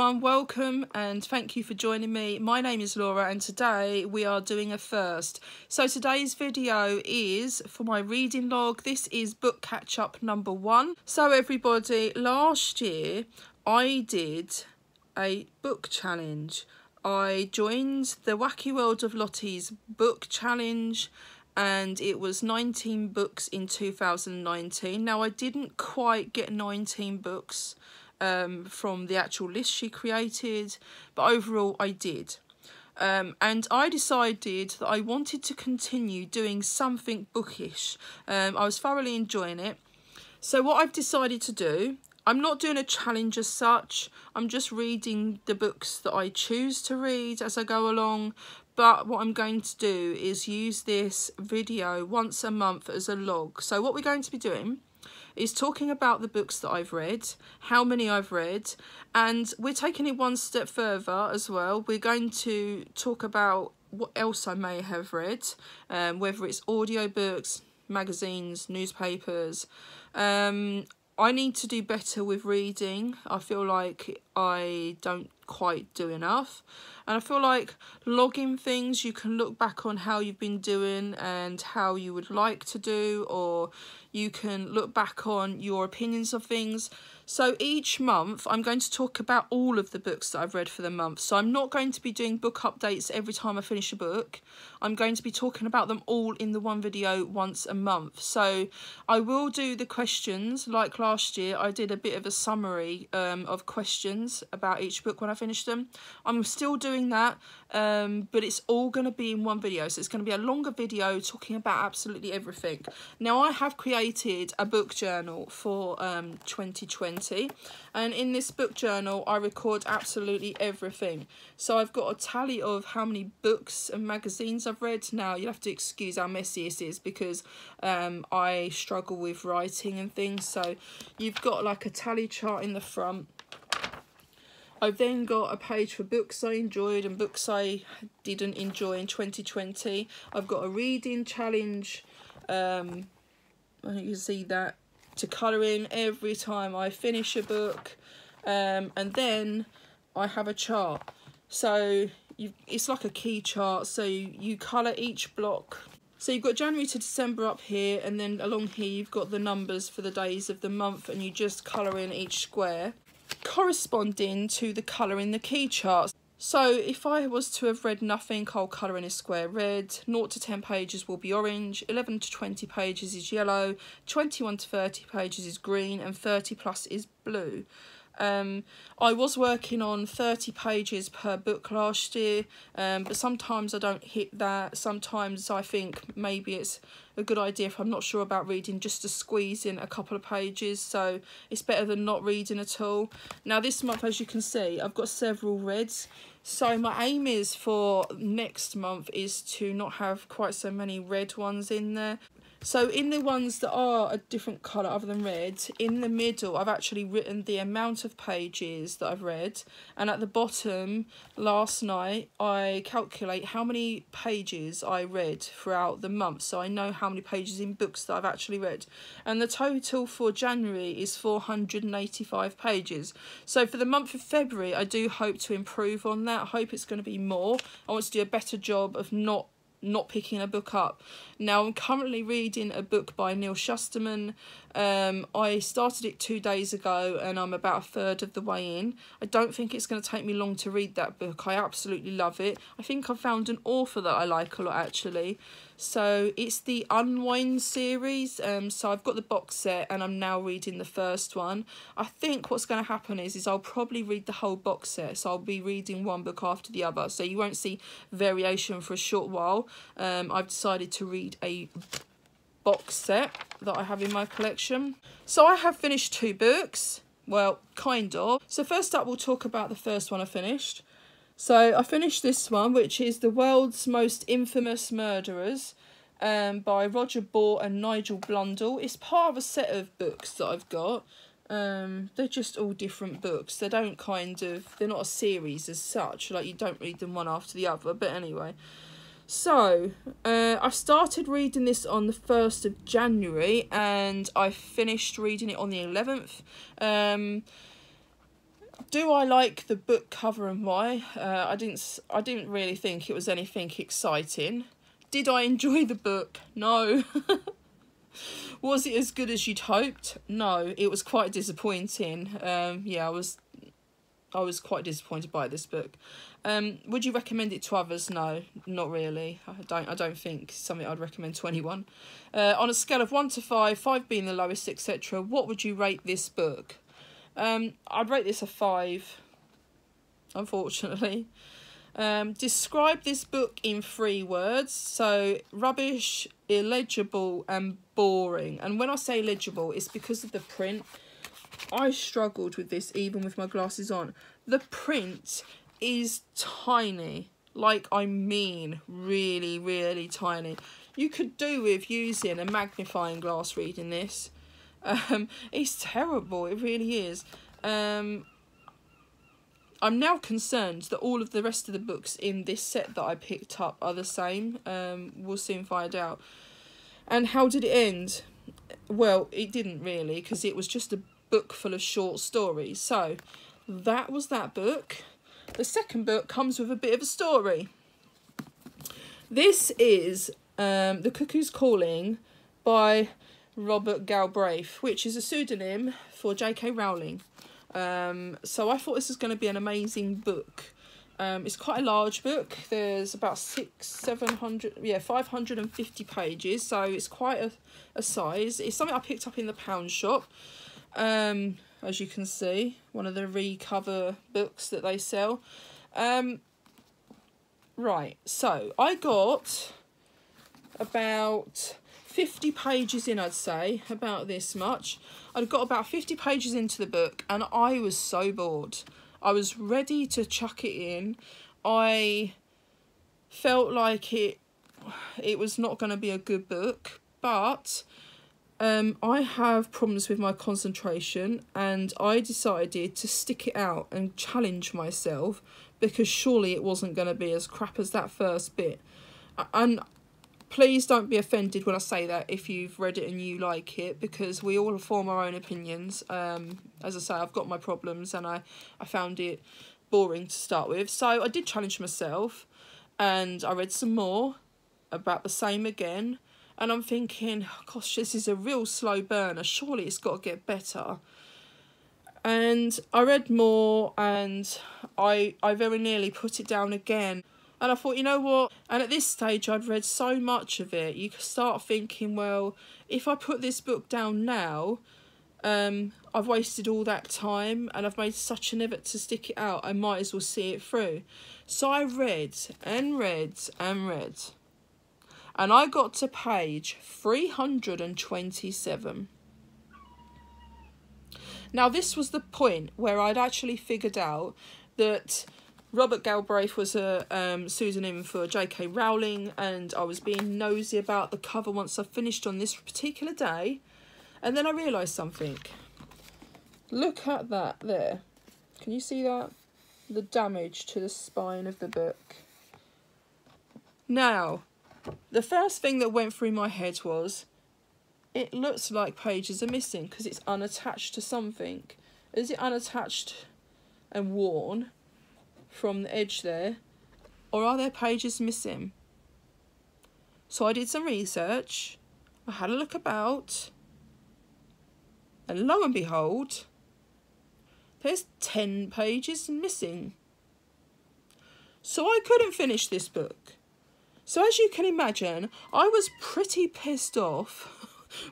everyone, welcome and thank you for joining me. My name is Laura and today we are doing a first. So today's video is for my reading log. This is book catch up number 1. So everybody, last year I did a book challenge. I joined the Wacky World of Lottie's book challenge and it was 19 books in 2019. Now I didn't quite get 19 books from the actual list she created, but overall I did. And I decided that I wanted to continue doing something bookish. I was thoroughly enjoying it. So what I've decided to do, I'm not doing a challenge as such, I'm just reading the books that I choose to read as I go along. But what I'm going to do is use this video once a month as a log. So what we're going to be doing is talking about the books that I've read, how many I've read, and we're taking it one step further as well. We're going to talk about what else I may have read, whether it's audiobooks, magazines, newspapers. I need to do better with reading. I feel like I don't quite do enough. And I feel like logging things, you can look back on how you've been doing and how you would like to do, or you can look back on your opinions of things. So each month I'm going to talk about all of the books that I've read for the month. So I'm not going to be doing book updates every time I finish a book. I'm going to be talking about them all in the one video once a month. So I will do the questions like last year. I did a bit of a summary of questions about each book when I finished them. I'm still doing that, but it's all going to be in one video. So it's going to be a longer video talking about absolutely everything. Now I have created a book journal for 2020. And in this book journal I record absolutely everything. So I've got a tally of how many books and magazines I've read. Now you'll have to excuse how messy this is because I struggle with writing and things. So you've got like a tally chart in the front. I've then got a page for books I enjoyed and books I didn't enjoy in 2020. I've got a reading challenge, I think you can see that, to colour in every time I finish a book, and then I have a chart. So it's like a key chart, so you colour each block. So you've got January to December up here, and then along here you've got the numbers for the days of the month, and you just colour in each square corresponding to the colour in the key chart. So if I was to have read nothing, I'll colour in a square red. 0 to 10 pages will be orange, 11 to 20 pages is yellow, 21 to 30 pages is green, and 30 plus is blue. I was working on 30 pages per book last year, but sometimes I don't hit that. Sometimes I think maybe it's a good idea, if I'm not sure about reading, just to squeeze in a couple of pages. So it's better than not reading at all. Now this month, as you can see, I've got several reds. So my aim is for next month is to not have quite so many red ones in there. So in the ones that are a different colour other than red, in the middle I've actually written the amount of pages that I've read, and at the bottom last night I calculate how many pages I read throughout the month, so I know how many pages in books that I've actually read. And the total for January is 485 pages. So for the month of February I do hope to improve on that. I hope it's going to be more. I want to do a better job of not picking a book up. Now I'm currently reading a book by Neil Shusterman. I started it 2 days ago and I'm about a third of the way in. I don't think it's going to take me long to read that book. I absolutely love it. I think I've found an author that I like a lot actually. So it's the Unwind series. So I've got the box set and I'm now reading the first one. I think what's going to happen is I'll probably read the whole box set. So I'll be reading one book after the other. So you won't see variation for a short while. I've decided to read a box set that I have in my collection. So I have finished 2 books. Well, kind of. So first up we'll talk about the first one I finished. So I finished this one, which is The World's Most Infamous Murderers by Roger Bort and Nigel Blundell. It's part of a set of books that I've got. They're just all different books. They don't they're not a series as such. Like you don't read them one after the other. But anyway. So, I started reading this on the 1st of January and I finished reading it on the 11th. Do I like the book cover and why? I didn't really think it was anything exciting. Did I enjoy the book? No. Was it as good as you'd hoped? No, it was quite disappointing. Yeah, I was quite disappointed by this book. Would you recommend it to others? No, not really. I don't think it's something I'd recommend to anyone. On a scale of 1 to 5, 5 being the lowest, etc., what would you rate this book? I'd rate this a 5, unfortunately. Describe this book in 3 words. So, rubbish, illegible and boring. And when I say illegible, it's because of the print. I struggled with this even with my glasses on. The print is tiny. Like, I mean really, really tiny. You could do with using a magnifying glass reading this. It's terrible, it really is. I'm now concerned that all of the rest of the books in this set that I picked up are the same. We'll soon find out. And how did it end? Well, it didn't really, because it was just a book full of short stories. So that was that book. The second book comes with a bit of a story. This is The Cuckoos Calling by Robert Galbraith, which is a pseudonym for J.K. Rowling. So I thought this was going to be an amazing book. It's quite a large book. There's about 550 pages, so it's quite a size. It's something I picked up in the pound shop. As you can see, one of the recover books that they sell. Right, so I got about 50 pages in, I'd say, about this much. I'd got about 50 pages into the book and I was so bored. I was ready to chuck it in. I felt like it was not going to be a good book, but I have problems with my concentration and I decided to stick it out and challenge myself because surely it wasn't going to be as crap as that first bit. And please don't be offended when I say that if you've read it and you like it, because we all form our own opinions. As I say, I've got my problems and I found it boring to start with. So I did challenge myself and I read some more about the same again. And I'm thinking, gosh, this is a real slow burner. Surely it's got to get better. And I read more and I very nearly put it down again. And I thought, you know what? And at this stage, I'd read so much of it. You start thinking, well, if I put this book down now, I've wasted all that time and I've made such an effort to stick it out. I might as well see it through. So I read and read and read. And I got to page 327. Now, this was the point where I'd actually figured out that Robert Galbraith was a pseudonym for J.K. Rowling, and I was being nosy about the cover once I finished on this particular day. And then I realised something. Look at that there. Can you see that? The damage to the spine of the book. Now, the first thing that went through my head was, it looks like pages are missing because it's unattached to something. Is it unattached and worn from the edge there, or are there pages missing? So I did some research, I had a look about, and lo and behold, there's 10 pages missing. So I couldn't finish this book. So as you can imagine, I was pretty pissed off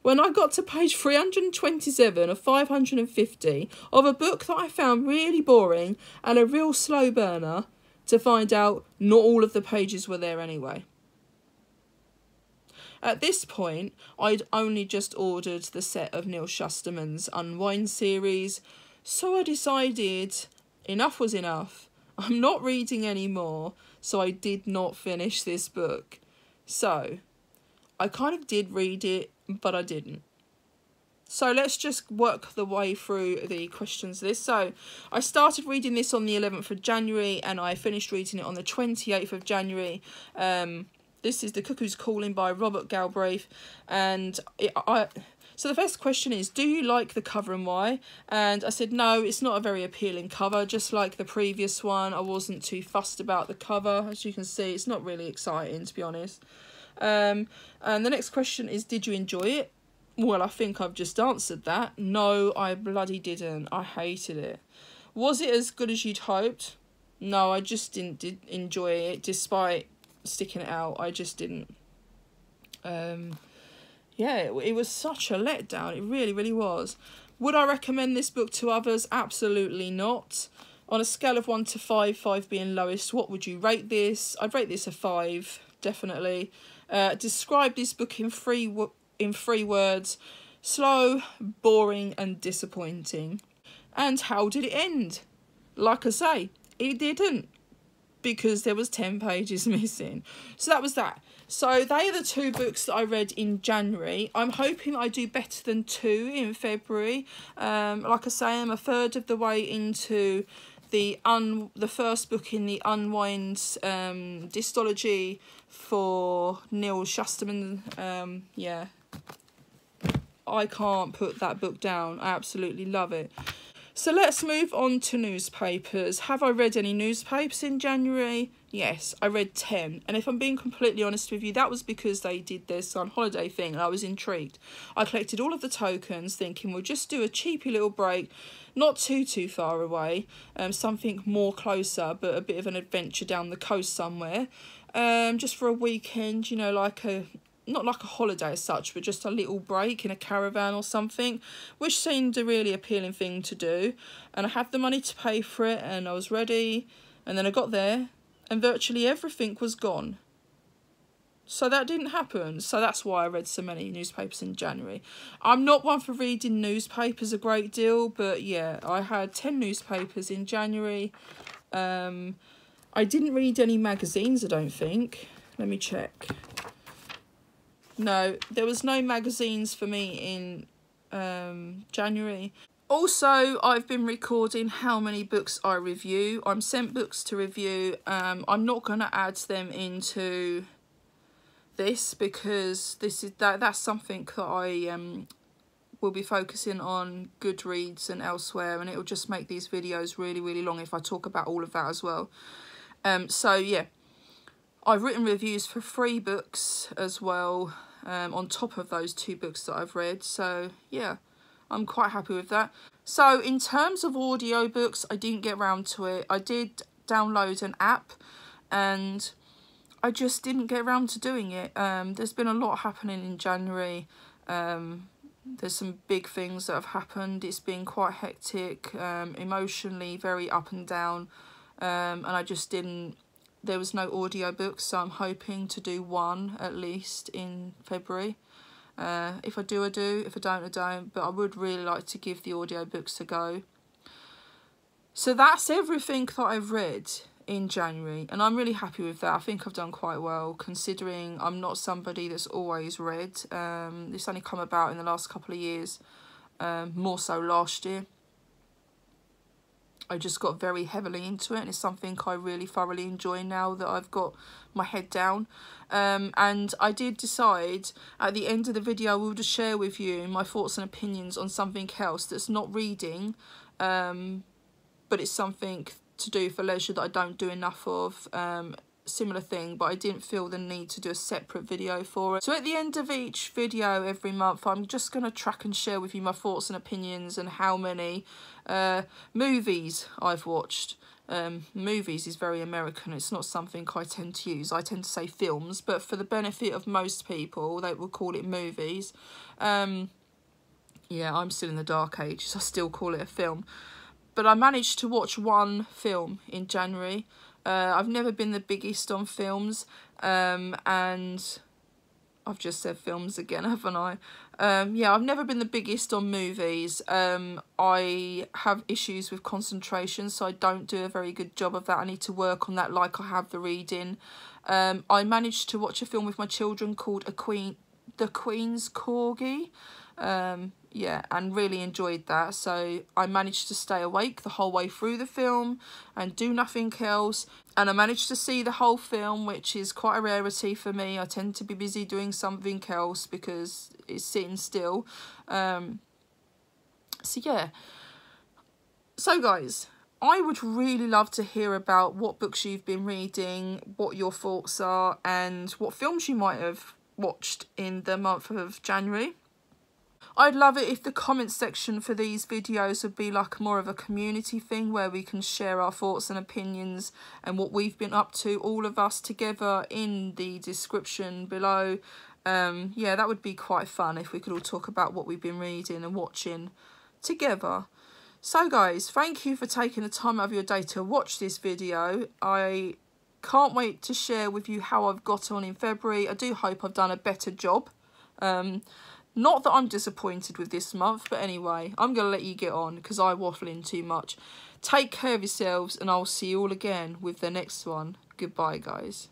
when I got to page 327 of 550 of a book that I found really boring and a real slow burner, to find out not all of the pages were there anyway. At this point, I'd only just ordered the set of Neil Shusterman's Unwind series, so I decided enough was enough. I'm not reading anymore, so I did not finish this book. So, I kind of did read it, but I didn't. So let's just work the way through the questions of this. So I started reading this on the 11th of January and I finished reading it on the 28th of January. This is The Cuckoo's Calling by Robert Galbraith. And So the first question is, do you like the cover and why? And I said, no, it's not a very appealing cover. Just like the previous one, I wasn't too fussed about the cover. As you can see, it's not really exciting, to be honest. And the next question is, did you enjoy it? Well, I think I've just answered that. No, I bloody didn't. I hated it. Was it as good as you'd hoped? No, I just didn't enjoy it, despite sticking it out. I just didn't. Yeah, it was such a letdown. It really, really was. Would I recommend this book to others? Absolutely not. On a scale of 1 to 5, 5 being lowest, what would you rate this? I'd rate this a 5, definitely. Describe this book in three words: slow, boring, and disappointing. And how did it end? Like I say, it didn't, because there was 10 pages missing. So that was that. So they are the 2 books that I read in January. I'm hoping I do better than 2 in February. Like I say, I'm a third of the way into the first book in the Unwind dystology for Neil Shusterman. Yeah, I can't put that book down. I absolutely love it. So let's move on to newspapers. Have I read any newspapers in January? Yes, I read 10. And if I'm being completely honest with you, that was because they did their sun holiday thing and I was intrigued. I collected all of the tokens thinking we'll just do a cheapy little break, not too far away, something more closer, but a bit of an adventure down the coast somewhere. Just for a weekend, you know, like not like a holiday as such, but just a little break in a caravan or something, which seemed a really appealing thing to do. And I had the money to pay for it and I was ready, and then I got there and virtually everything was gone. So that didn't happen. So that's why I read so many newspapers in January. I'm not one for reading newspapers a great deal, but yeah, I had 10 newspapers in January. I didn't read any magazines, I don't think. Let me check. No, there was no magazines for me in January. Also, I've been recording how many books I review. I'm sent books to review. I'm not going to add them into this because that's something that I will be focusing on Goodreads and elsewhere, and it will just make these videos really, really long if I talk about all of that as well. So yeah. I've written reviews for 3 books as well, on top of those 2 books that I've read. So yeah, I'm quite happy with that. So in terms of audiobooks, I didn't get around to it. I did download an app and I just didn't get around to doing it. There's been a lot happening in January. There's some big things that have happened. It's been quite hectic, emotionally very up and down, and I just didn't. There was no audiobooks, so I'm hoping to do 1 at least in February. If I do, I do. If I don't, I don't. But I would really like to give the audiobooks a go. So that's everything that I've read in January, and I'm really happy with that. I think I've done quite well, considering I'm not somebody that's always read. This only come about in the last couple of years, more so last year. I just got very heavily into it, and it's something I really thoroughly enjoy now that I've got my head down. And I did decide at the end of the video I will just share with you my thoughts and opinions on something else that's not reading, but it's something to do for leisure that I don't do enough of. Similar thing, but I didn't feel the need to do a separate video for it. So at the end of each video every month, I'm just going to track and share with you my thoughts and opinions and how many movies I've watched. Movies is very American. It's not something I tend to use. I tend to say films, but for the benefit of most people, they will call it movies. Yeah, I'm still in the dark ages. I still call it a film. But I managed to watch 1 film in January. I've never been the biggest on films, and I've just said films again, haven't I? Yeah, I've never been the biggest on movies. I have issues with concentration, so I don't do a very good job of that. I need to work on that like I have the reading. I managed to watch a film with my children called The Queen's Corgi. yeah, and really enjoyed that. So I managed to stay awake the whole way through the film and do nothing else. And I managed to see the whole film, which is quite a rarity for me. I tend to be busy doing something else because it's sitting still. So yeah. So guys, I would really love to hear about what books you've been reading, what your thoughts are, and what films you might have watched in the month of January. I'd love it if the comments section for these videos would be like more of a community thing where we can share our thoughts and opinions and what we've been up to, all of us together, in the description below. Yeah, that would be quite fun if we could all talk about what we've been reading and watching together. So guys, thank you for taking the time out of your day to watch this video. I can't wait to share with you how I've got on in February. I do hope I've done a better job. Not that I'm disappointed with this month, but anyway, I'm going to let you get on because I waffle in too much. Take care of yourselves and I'll see you all again with the next one. Goodbye, guys.